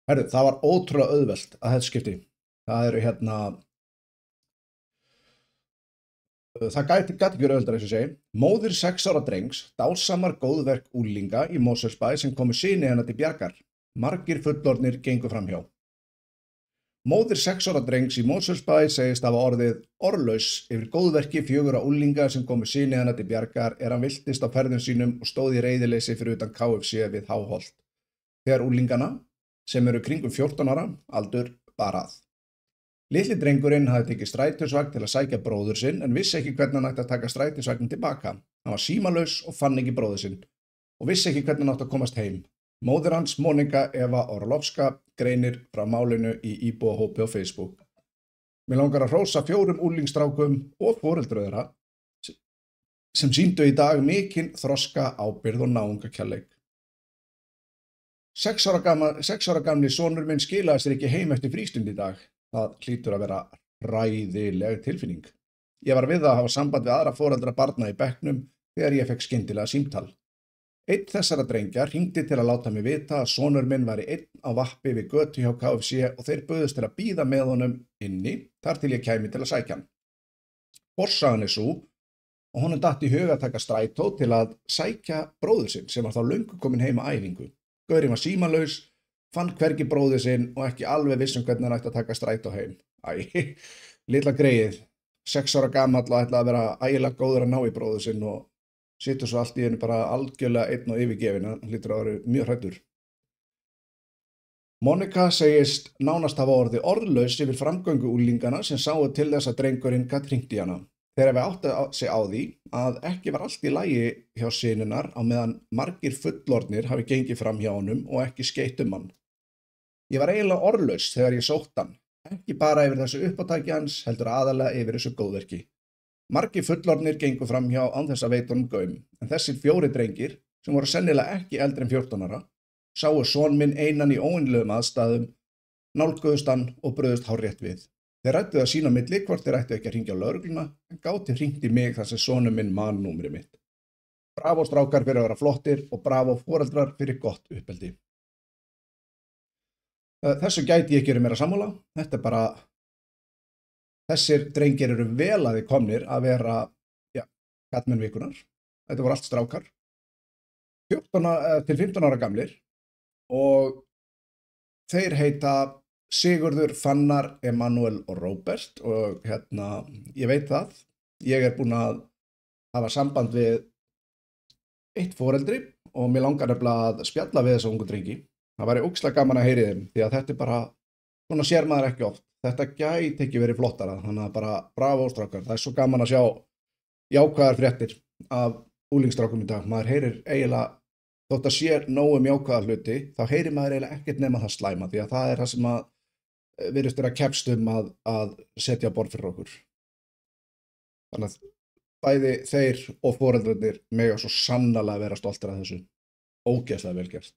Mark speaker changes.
Speaker 1: Herru, það var ótrúlega auðvelt að þetta skipti. Það eru það gæti ekki verið auðveldara eins og ég segi. Móðir 6 ára drengs dásamar góðverk unglinga í Mosfellsbæ sem komu syni hennar til bjargar. Margir fullorðnir gengu framhjá. Móðir 6 ára drengs í Mosfellsbæ segist hafa orðið orðlaus yfir góðverki 4 unglinga sem komu syni hennar til bjargar hann villtist á ferðum sínum og stóð í reiðileysi fyrir utan KFC við Háholt. Þegar unglingana, sem eru kringum 14 ára, aldur bar að. Litli drengurinn hafði tekið strætisvagn til að sækja bróður sinn en vissi ekki hvernig hann ætti að taka strætisvagnin tilbaka. Hann var símalaus og fann ekki bróður sinn og vissi ekki hvernig hann átti að komast heim. Móðir hans, Monika Eva Orlovska, greinir frá málinu í íbúahópi á Facebook. Mig langar að hrósa 4 unglingsstrákum og foreldrum þeirra sem sýndu í dag mikinn þroska, ábyrgð og náungakærleik. 6 ára gamli sonur minn skilaði sér ekki heim eftir frístund í dag. Það hlýtur að vera hræðileg tilfinning. Ég var við að hafa samband við aðra foreldra barna í bekknum þegar ég fekk skyndilega símtal. Einn þessara drengja hringdi til að láta mig vita að sonur minn væri einn á vappi við götu hjá KFC og þeir buðust til að bíða með honum inni þar til ég kæmi til að sækja hann. Forsagan er sú og honum datt í hug að taka strætó til að sækja bróður sinn sem var þá löngu komin heim að æfingu. Gaurinn var símalaus, fann hvergi bróður sinn og ekki alveg viss hvernig hann ætti að taka strætó heim. Litla greyið, 6 ára gamall og ætlaði að vera ægilega góður að ná í bróður sinn og situr svo allt í henni bara algjörlega einn og yfirgefinn, hann hlýtur að vera mjög hræddur. Monika segist nánast hafa orðið orðlaus yfir framgöngu unglingana sem sáu til þess að drengurinn gat hringt í hana. Þeir hafi áttað sig á því að ekki var allt í lagi hjá syninnar á meðan margir fullorðnir hafi gengið fram hjá honum og ekki skeytt hann. Ég var eiginlega orðlaus þegar ég sótt hann, ekki bara yfir þessu uppátæki hans, heldur aðalega yfir þessu góðverki. Margir fullorðnir gengu fram hjá án þess að veita honum gaum, en þessir 4 drengir, sem voru sennilega ekki eldri en 14 ára, sáu son minn einan í óvenjulegum aðstæðum, nálguðust hann og brugðust hárrétt við. Þeir ræddu það sín á milli hvort þeir ættu ekki að hringja á lögregluna, en gátu hringt í mig þar sem sonur minn man númerið mitt. Bravo strákar fyrir að vera flottir og bravo foreldrar fyrir gott uppeldi. Þessu gæti ég ekki verið meira sammála. Þetta er bara, þessir drengir eru vel að þið komnir að vera, kallmenn vikunar. Þetta voru allt strákar. 14 til 15 ára gamlir og þeir heita Sigurður, Fannar, Emanuel og Róbert og ég veit það. Ég er búinn að hafa samband við eitt foreldri og mér langar nefnilega að spjalla við þessa ungu drengi. Það væri ógeðslega gaman að heyri þeim því að þetta er bara, svona sér maður ekki oft. Þetta gæti ekki verið flottara, þannig að bara bravo strákar. Það er svo gaman að sjá jákvæðar fréttir af unglingsstrákum í dag. Maður heyrir eiginlega, þótt að sé nógu jákvæðar hluti, þá heyrir maður eiginlega ekkert nema það slæma því að það er það sem að virðist vera keppst að setja á borð fyrir okkur. Þannig að bæði þeir og foreldrarnir mega svo sannarlega vera stoltir af þessu. Ógeðslega vel gert.